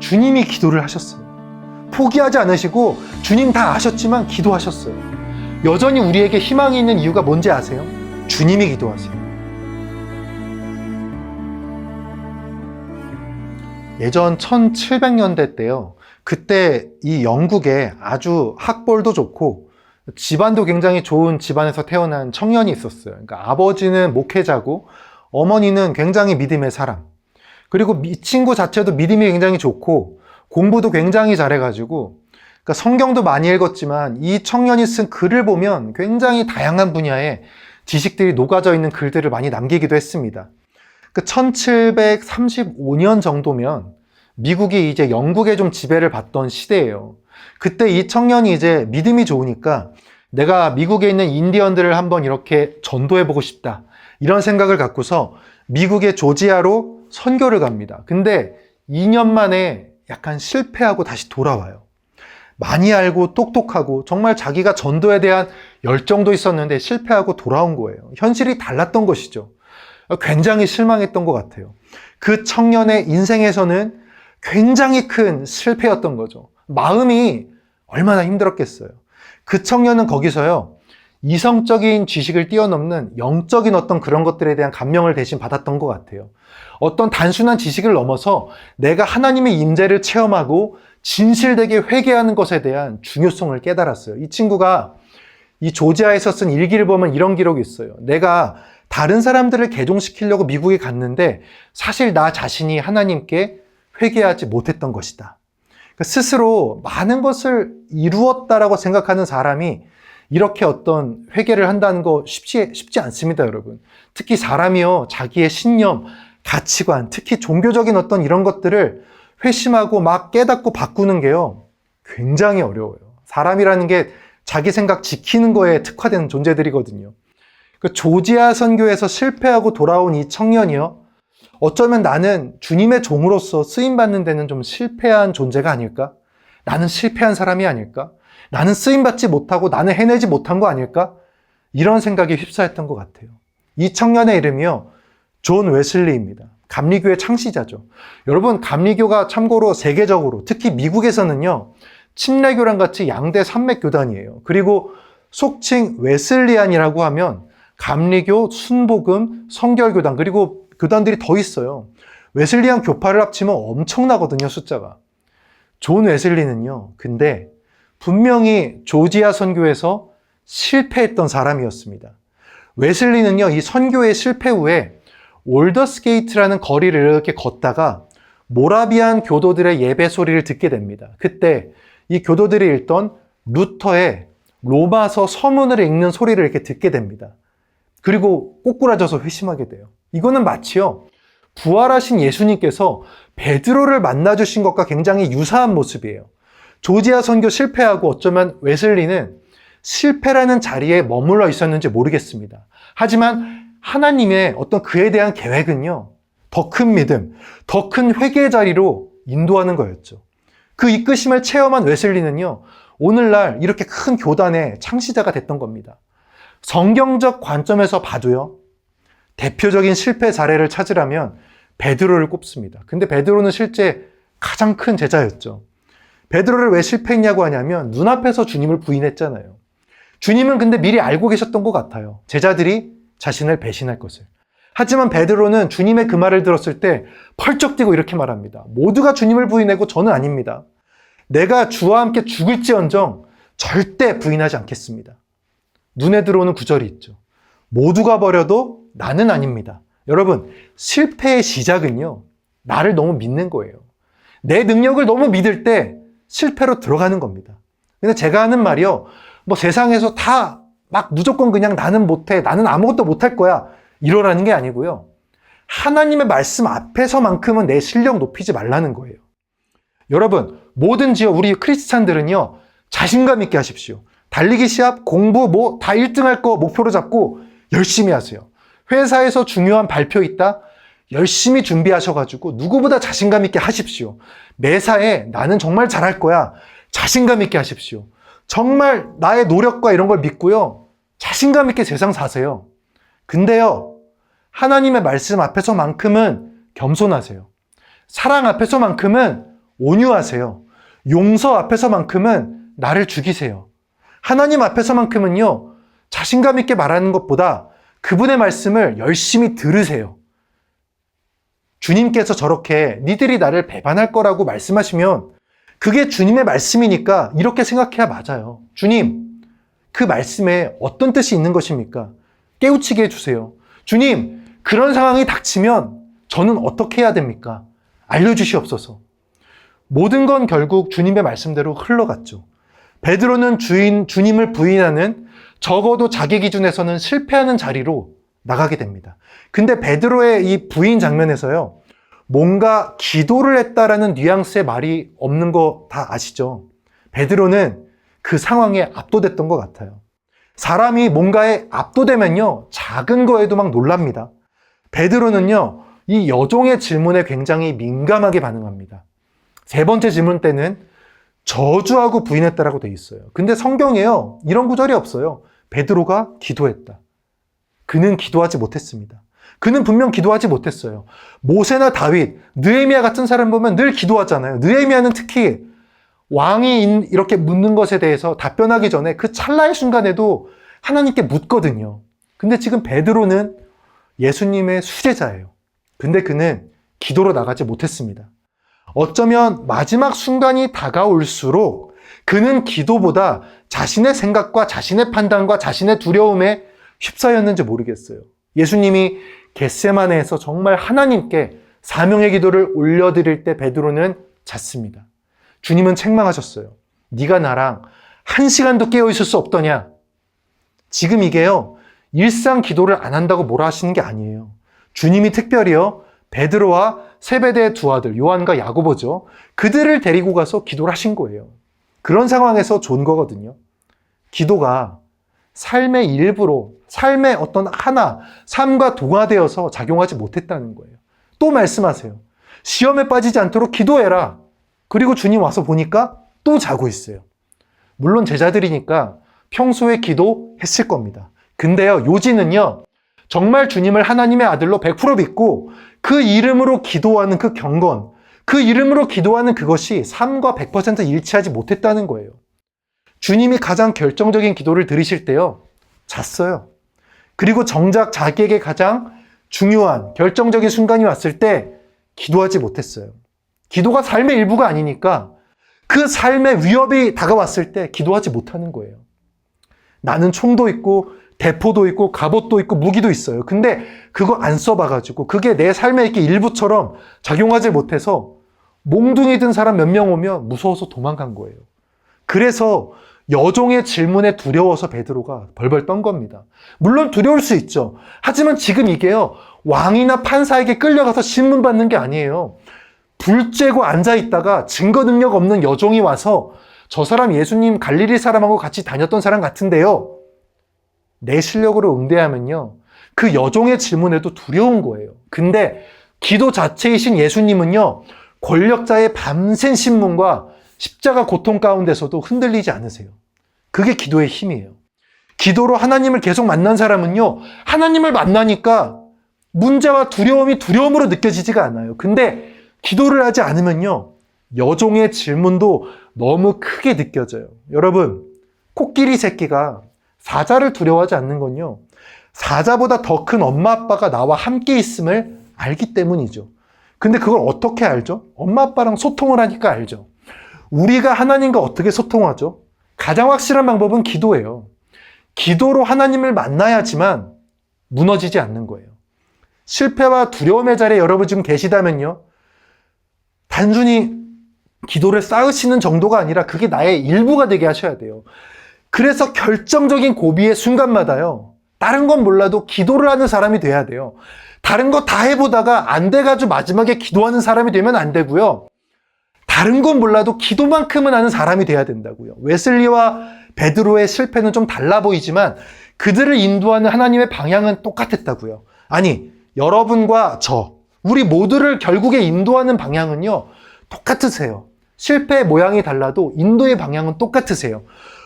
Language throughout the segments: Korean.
주님이 기도를 하셨어요. 포기하지 않으시고 주님 다 아셨지만 기도하셨어요. 여전히 우리에게 희망이 있는 이유가 뭔지 아세요? 주님이 기도하세요. 예전 1700년대 때요. 그때 이 영국에 아주 학벌도 좋고 집안도 굉장히 좋은 집안에서 태어난 청년이 있었어요. 그러니까 아버지는 목회자고 어머니는 굉장히 믿음의 사람. 그리고 이 친구 자체도 믿음이 굉장히 좋고 공부도 굉장히 잘해가지고 그러니까 성경도 많이 읽었지만 이 청년이 쓴 글을 보면 굉장히 다양한 분야의 지식들이 녹아져 있는 글들을 많이 남기기도 했습니다. 그 1735년 정도면 미국이 이제 영국에 좀 지배를 받던 시대예요. 그때 이 청년이 이제 믿음이 좋으니까 내가 미국에 있는 인디언들을 한번 이렇게 전도해보고 싶다. 이런 생각을 갖고서 미국의 조지아로 선교를 갑니다. 근데 2년 만에 약간 실패하고 다시 돌아와요. 많이 알고 똑똑하고 정말 자기가 전도에 대한 열정도 있었는데 실패하고 돌아온 거예요. 현실이 달랐던 것이죠. 굉장히 실망했던 것 같아요. 그 청년의 인생에서는 굉장히 큰 실패였던 거죠. 마음이 얼마나 힘들었겠어요. 그 청년은 거기서요, 이성적인 지식을 뛰어넘는 영적인 어떤 그런 것들에 대한 감명을 대신 받았던 것 같아요. 어떤 단순한 지식을 넘어서 내가 하나님의 임재를 체험하고 진실되게 회개하는 것에 대한 중요성을 깨달았어요. 이 친구가 이 조지아에서 쓴 일기를 보면 이런 기록이 있어요. 내가 다른 사람들을 개종시키려고 미국에 갔는데 사실 나 자신이 하나님께 회개하지 못했던 것이다. 그러니까 스스로 많은 것을 이루었다라고 생각하는 사람이 이렇게 어떤 회개를 한다는 거 쉽지 않습니다, 여러분. 특히 사람이요, 자기의 신념, 가치관, 특히 종교적인 어떤 이런 것들을 회심하고 막 깨닫고 바꾸는 게요, 굉장히 어려워요. 사람이라는 게 자기 생각 지키는 거에 특화된 존재들이거든요. 그 조지아 선교에서 실패하고 돌아온 이 청년이요, 어쩌면 나는 주님의 종으로서 쓰임받는 데는 좀 실패한 존재가 아닐까? 나는 실패한 사람이 아닐까? 나는 쓰임받지 못하고 나는 해내지 못한 거 아닐까? 이런 생각이 휩싸였던 것 같아요. 이 청년의 이름이요, 존 웨슬리입니다. 감리교의 창시자죠. 여러분, 감리교가 참고로 세계적으로, 특히 미국에서는요, 침례교랑 같이 양대 산맥교단이에요. 그리고 속칭 웨슬리안이라고 하면 감리교, 순복음, 성결교단, 그리고 교단들이 더 있어요. 웨슬리안 교파를 합치면 엄청나거든요, 숫자가. 존 웨슬리는요, 근데 분명히 조지아 선교에서 실패했던 사람이었습니다. 웨슬리는요, 이 선교의 실패 후에 올더스게이트라는 거리를 이렇게 걷다가 모라비안 교도들의 예배 소리를 듣게 됩니다. 그때 이 교도들이 읽던 루터의 로마서 서문을 읽는 소리를 이렇게 듣게 됩니다. 그리고 꼬꾸라져서 회심하게 돼요. 이거는 마치요, 부활하신 예수님께서 베드로를 만나주신 것과 굉장히 유사한 모습이에요. 조지아 선교 실패하고 어쩌면 웨슬리는 실패라는 자리에 머물러 있었는지 모르겠습니다. 하지만 하나님의 어떤 그에 대한 계획은요, 더 큰 믿음, 더 큰 회개의 자리로 인도하는 거였죠. 그 이끄심을 체험한 웨슬리는요, 오늘날 이렇게 큰 교단의 창시자가 됐던 겁니다. 성경적 관점에서 봐도요, 대표적인 실패 사례를 찾으라면 베드로를 꼽습니다. 근데 베드로는 실제 가장 큰 제자였죠. 베드로를 왜 실패했냐고 하냐면 눈앞에서 주님을 부인했잖아요. 주님은 근데 미리 알고 계셨던 것 같아요. 제자들이 자신을 배신할 것을. 하지만 베드로는 주님의 그 말을 들었을 때 펄쩍 뛰고 이렇게 말합니다. 모두가 주님을 부인하고 저는 아닙니다. 내가 주와 함께 죽을지언정 절대 부인하지 않겠습니다. 눈에 들어오는 구절이 있죠. 모두가 버려도 나는 아닙니다. 여러분, 실패의 시작은요, 나를 너무 믿는 거예요. 내 능력을 너무 믿을 때 실패로 들어가는 겁니다. 근데 제가 하는 말이요, 뭐 세상에서 다 막 무조건 그냥 나는 못해, 나는 아무것도 못할 거야, 이러라는 게 아니고요. 하나님의 말씀 앞에서만큼은 내 실력 높이지 말라는 거예요. 여러분, 뭐든지요, 우리 크리스찬들은요, 자신감 있게 하십시오. 달리기 시합, 공부, 뭐 다 1등할 거 목표로 잡고 열심히 하세요. 회사에서 중요한 발표 있다? 열심히 준비하셔가지고 누구보다 자신감 있게 하십시오. 매사에 나는 정말 잘할 거야. 자신감 있게 하십시오. 정말 나의 노력과 이런 걸 믿고요, 자신감 있게 세상 사세요. 근데요, 하나님의 말씀 앞에서만큼은 겸손하세요. 사랑 앞에서만큼은 온유하세요. 용서 앞에서만큼은 나를 죽이세요. 하나님 앞에서만큼은요, 자신감 있게 말하는 것보다 그분의 말씀을 열심히 들으세요. 주님께서 저렇게 니들이 나를 배반할 거라고 말씀하시면 그게 주님의 말씀이니까 이렇게 생각해야 맞아요. 주님, 그 말씀에 어떤 뜻이 있는 것입니까? 깨우치게 해주세요. 주님, 그런 상황이 닥치면 저는 어떻게 해야 됩니까? 알려주시옵소서. 모든 건 결국 주님의 말씀대로 흘러갔죠. 베드로는 주님을 부인하는, 적어도 자기 기준에서는 실패하는 자리로 나가게 됩니다. 근데 베드로의 이 부인 장면에서요, 뭔가 기도를 했다라는 뉘앙스의 말이 없는 거 다 아시죠? 베드로는 그 상황에 압도됐던 것 같아요. 사람이 뭔가에 압도되면요, 작은 거에도 막 놀랍니다. 베드로는요, 이 여종의 질문에 굉장히 민감하게 반응합니다. 세 번째 질문 때는 저주하고 부인했다라고 돼 있어요. 근데 성경에요, 이런 구절이 없어요. 베드로가 기도했다. 그는 기도하지 못했습니다. 그는 분명 기도하지 못했어요. 모세나 다윗, 느헤미야 같은 사람 보면 늘 기도하잖아요. 느헤미야는 특히 왕이 이렇게 묻는 것에 대해서 답변하기 전에 그 찰나의 순간에도 하나님께 묻거든요. 근데 지금 베드로는 예수님의 수제자예요. 근데 그는 기도로 나가지 못했습니다. 어쩌면 마지막 순간이 다가올수록 그는 기도보다 자신의 생각과 자신의 판단과 자신의 두려움에 휩싸였는지 모르겠어요. 예수님이 겟세마네에서 정말 하나님께 사명의 기도를 올려드릴 때 베드로는 잤습니다. 주님은 책망하셨어요. 네가 나랑 1시간도 깨어있을 수 없더냐? 지금 이게요, 일상 기도를 안 한다고 뭐라 하시는 게 아니에요. 주님이 특별히요, 베드로와 세베대의 두 아들 요한과 야고보죠. 그들을 데리고 가서 기도를 하신 거예요. 그런 상황에서 좋은 거거든요. 기도가 삶의 일부로, 삶의 어떤 하나, 삶과 동화되어서 작용하지 못했다는 거예요. 또 말씀하세요. 시험에 빠지지 않도록 기도해라. 그리고 주님 와서 보니까 또 자고 있어요. 물론 제자들이니까 평소에 기도했을 겁니다. 근데요, 요지는요, 정말 주님을 하나님의 아들로 100% 믿고 그 이름으로 기도하는 그 경건, 그 이름으로 기도하는 그것이 삶과 100% 일치하지 못했다는 거예요. 주님이 가장 결정적인 기도를 들으실 때요, 잤어요. 그리고 정작 자기에게 가장 중요한 결정적인 순간이 왔을 때 기도하지 못했어요. 기도가 삶의 일부가 아니니까 그 삶의 위협이 다가왔을 때 기도하지 못하는 거예요. 나는 총도 있고 대포도 있고 갑옷도 있고 무기도 있어요. 근데 그거 안 써봐가지고 그게 내 삶의 이렇게 일부처럼 작용하지 못해서 몽둥이 든 사람 몇 명 오면 무서워서 도망간 거예요. 그래서 여종의 질문에 두려워서 베드로가 벌벌 떤 겁니다. 물론 두려울 수 있죠. 하지만 지금 이게요, 왕이나 판사에게 끌려가서 신문 받는 게 아니에요. 불 쬐고 앉아있다가 증거 능력 없는 여종이 와서 저 사람 예수님 갈릴리 사람하고 같이 다녔던 사람 같은데요, 내 실력으로 응대하면요, 그 여종의 질문에도 두려운 거예요. 근데 기도 자체이신 예수님은요, 권력자의 밤샘 신문과 십자가 고통 가운데서도 흔들리지 않으세요. 그게 기도의 힘이에요. 기도로 하나님을 계속 만난 사람은요, 하나님을 만나니까 문제와 두려움이 두려움으로 느껴지지가 않아요. 근데 기도를 하지 않으면요, 여종의 질문도 너무 크게 느껴져요. 여러분, 코끼리 새끼가 사자를 두려워하지 않는 건요, 사자보다 더 큰 엄마 아빠가 나와 함께 있음을 알기 때문이죠. 근데 그걸 어떻게 알죠? 엄마 아빠랑 소통을 하니까 알죠. 우리가 하나님과 어떻게 소통하죠? 가장 확실한 방법은 기도예요. 기도로 하나님을 만나야지만 무너지지 않는 거예요. 실패와 두려움의 자리에 여러분 지금 계시다면요, 단순히 기도를 쌓으시는 정도가 아니라 그게 나의 일부가 되게 하셔야 돼요. 그래서 결정적인 고비의 순간마다요, 다른 건 몰라도 기도를 하는 사람이 돼야 돼요. 다른 거 다 해보다가 안 돼가지고 마지막에 기도하는 사람이 되면 안 되고요. 다른 건 몰라도 기도만큼은 하는 사람이 돼야 된다고요. 웨슬리와 베드로의 실패는 좀 달라 보이지만 그들을 인도하는 하나님의 방향은 똑같았다고요. 아니, 여러분과 우리 모두를 결국에 인도하는 방향은요, 똑같으세요. 실패의 모양이 달라도 인도의 방향은 똑같으세요.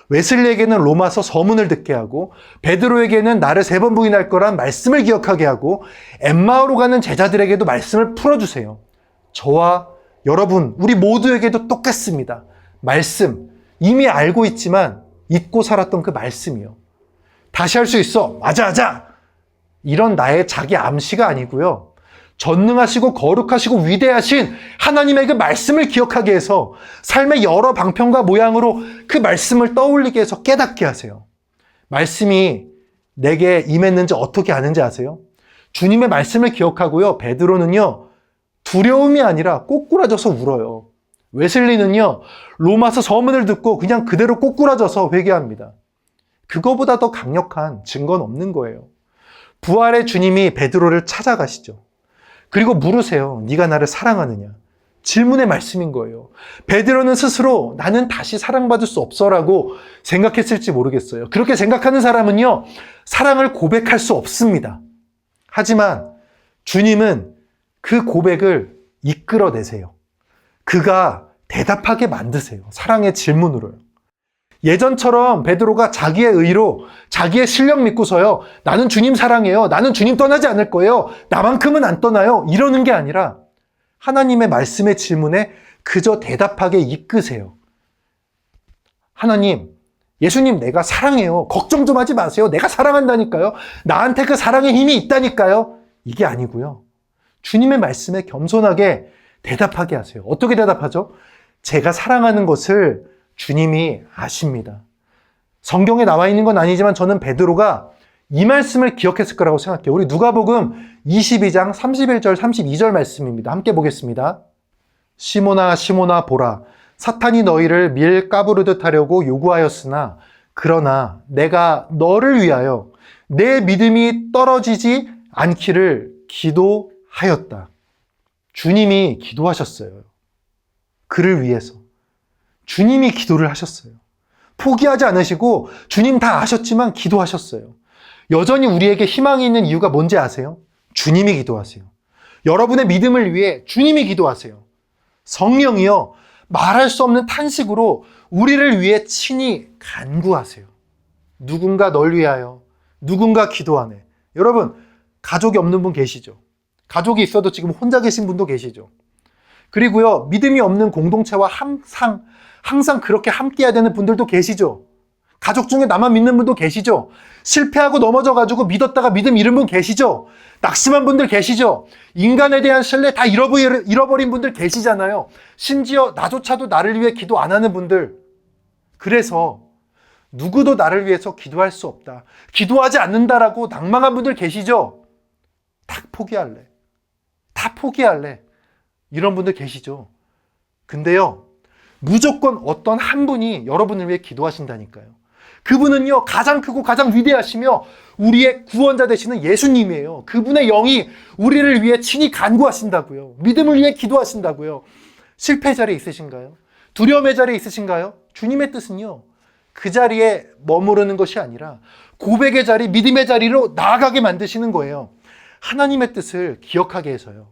웨슬리에게는 로마서 서문을 듣게 하고, 베드로에게는 나를 3번 부인할 거란 말씀을 기억하게 하고, 엠마오로 가는 제자들에게도 말씀을 풀어주세요. 저와 여러분, 우리 모두에게도 똑같습니다. 말씀, 이미 알고 있지만 잊고 살았던 그 말씀이요. 다시 할 수 있어. 맞아, 하자. 이런 나의 자기 암시가 아니고요. 전능하시고 거룩하시고 위대하신 하나님의 그 말씀을 기억하게 해서 삶의 여러 방편과 모양으로 그 말씀을 떠올리게 해서 깨닫게 하세요. 말씀이 내게 임했는지 어떻게 아는지 아세요? 주님의 말씀을 기억하고요. 베드로는요, 두려움이 아니라 꼬꾸라져서 울어요. 웨슬리는요, 로마서 서문을 듣고 그냥 그대로 꼬꾸라져서 회개합니다. 그거보다 더 강력한 증거는 없는 거예요. 부활의 주님이 베드로를 찾아가시죠. 그리고 물으세요. 네가 나를 사랑하느냐? 질문의 말씀인 거예요. 베드로는 스스로 나는 다시 사랑받을 수 없어라고 생각했을지 모르겠어요. 그렇게 생각하는 사람은요, 사랑을 고백할 수 없습니다. 하지만 주님은 그 고백을 이끌어내세요. 그가 대답하게 만드세요. 사랑의 질문으로요. 예전처럼 베드로가 자기의 의로 자기의 실력 믿고서요, 나는 주님 사랑해요, 나는 주님 떠나지 않을 거예요, 나만큼은 안 떠나요, 이러는 게 아니라 하나님의 말씀의 질문에 그저 대답하게 이끄세요. 하나님, 예수님 내가 사랑해요, 걱정 좀 하지 마세요, 내가 사랑한다니까요, 나한테 그 사랑의 힘이 있다니까요. 이게 아니고요, 주님의 말씀에 겸손하게 대답하게 하세요. 어떻게 대답하죠? 제가 사랑하는 것을 주님이 아십니다. 성경에 나와 있는 건 아니지만 저는 베드로가 이 말씀을 기억했을 거라고 생각해요. 우리 누가복음 22장 31절 32절 말씀입니다. 함께 보겠습니다. 시몬아 시몬아 보라, 사탄이 너희를 밀 까부르듯 하려고 요구하였으나 그러나 내가 너를 위하여 내 믿음이 떨어지지 않기를 기도하였다. 주님이 기도하셨어요. 그를 위해서. 주님이 기도를 하셨어요. 포기하지 않으시고 주님 다 아셨지만 기도하셨어요. 여전히 우리에게 희망이 있는 이유가 뭔지 아세요? 주님이 기도하세요. 여러분의 믿음을 위해 주님이 기도하세요. 성령이요, 말할 수 없는 탄식으로 우리를 위해 친히 간구하세요. 누군가 널 위하여, 누군가 기도하네. 여러분, 가족이 없는 분 계시죠? 가족이 있어도 지금 혼자 계신 분도 계시죠? 그리고요, 믿음이 없는 공동체와 항상 그렇게 함께해야 되는 분들도 계시죠? 가족 중에 나만 믿는 분도 계시죠? 실패하고 넘어져가지고 믿었다가 믿음 잃은 분 계시죠? 낙심한 분들 계시죠? 인간에 대한 신뢰 다 잃어버린 분들 계시잖아요. 심지어 나조차도 나를 위해 기도 안 하는 분들. 그래서 누구도 나를 위해서 기도할 수 없다, 기도하지 않는다라고 낭망한 분들 계시죠? 다 포기할래. 다 포기할래. 이런 분들 계시죠? 근데요, 무조건 어떤 한 분이 여러분을 위해 기도하신다니까요. 그분은요, 가장 크고 가장 위대하시며 우리의 구원자 되시는 예수님이에요. 그분의 영이 우리를 위해 친히 간구하신다고요. 믿음을 위해 기도하신다고요. 실패 자리에 있으신가요? 두려움의 자리에 있으신가요? 주님의 뜻은요, 그 자리에 머무르는 것이 아니라 고백의 자리, 믿음의 자리로 나아가게 만드시는 거예요. 하나님의 뜻을 기억하게 해서요,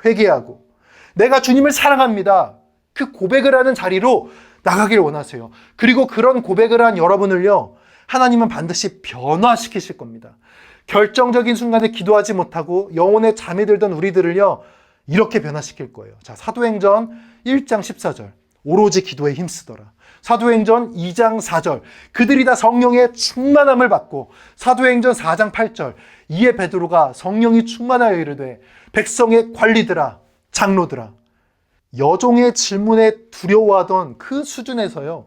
회개하고 내가 주님을 사랑합니다, 그 고백을 하는 자리로 나가기를 원하세요. 그리고 그런 고백을 한 여러분을요, 하나님은 반드시 변화시키실 겁니다. 결정적인 순간에 기도하지 못하고 영혼에 잠이 들던 우리들을요, 이렇게 변화시킬 거예요. 자, 사도행전 1장 14절, 오로지 기도에 힘쓰더라. 사도행전 2장 4절, 그들이 다 성령의 충만함을 받고, 사도행전 4장 8절, 이에 베드로가 성령이 충만하여 이르되 백성의 관리들아, 장로들아. 여종의 질문에 두려워하던 그 수준에서요,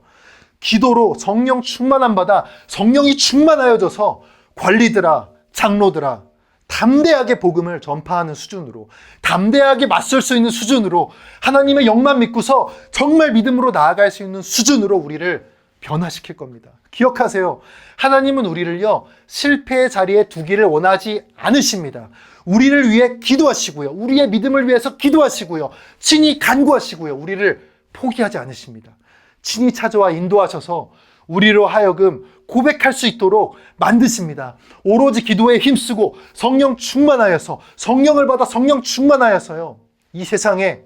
기도로 성령 충만함 받아 성령이 충만하여져서 관리들아, 장로들아, 담대하게 복음을 전파하는 수준으로, 담대하게 맞설 수 있는 수준으로, 하나님의 영만 믿고서 정말 믿음으로 나아갈 수 있는 수준으로 우리를 변화시킬 겁니다. 기억하세요. 하나님은 우리를요, 실패의 자리에 두기를 원하지 않으십니다. 우리를 위해 기도하시고요, 우리의 믿음을 위해서 기도하시고요, 친히 간구하시고요, 우리를 포기하지 않으십니다. 친히 찾아와 인도하셔서 우리로 하여금 고백할 수 있도록 만드십니다. 오로지 기도에 힘쓰고 성령 충만하여서, 성령을 받아 성령 충만하여서요, 이 세상에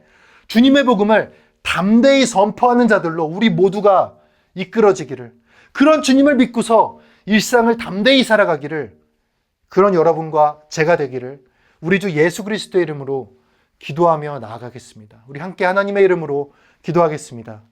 주님의 복음을 담대히 선포하는 자들로 우리 모두가 이끌어지기를, 그런 주님을 믿고서 일상을 담대히 살아가기를, 그런 여러분과 제가 되기를 우리 주 예수 그리스도의 이름으로 기도하며 나아가겠습니다. 우리 함께 하나님의 이름으로 기도하겠습니다.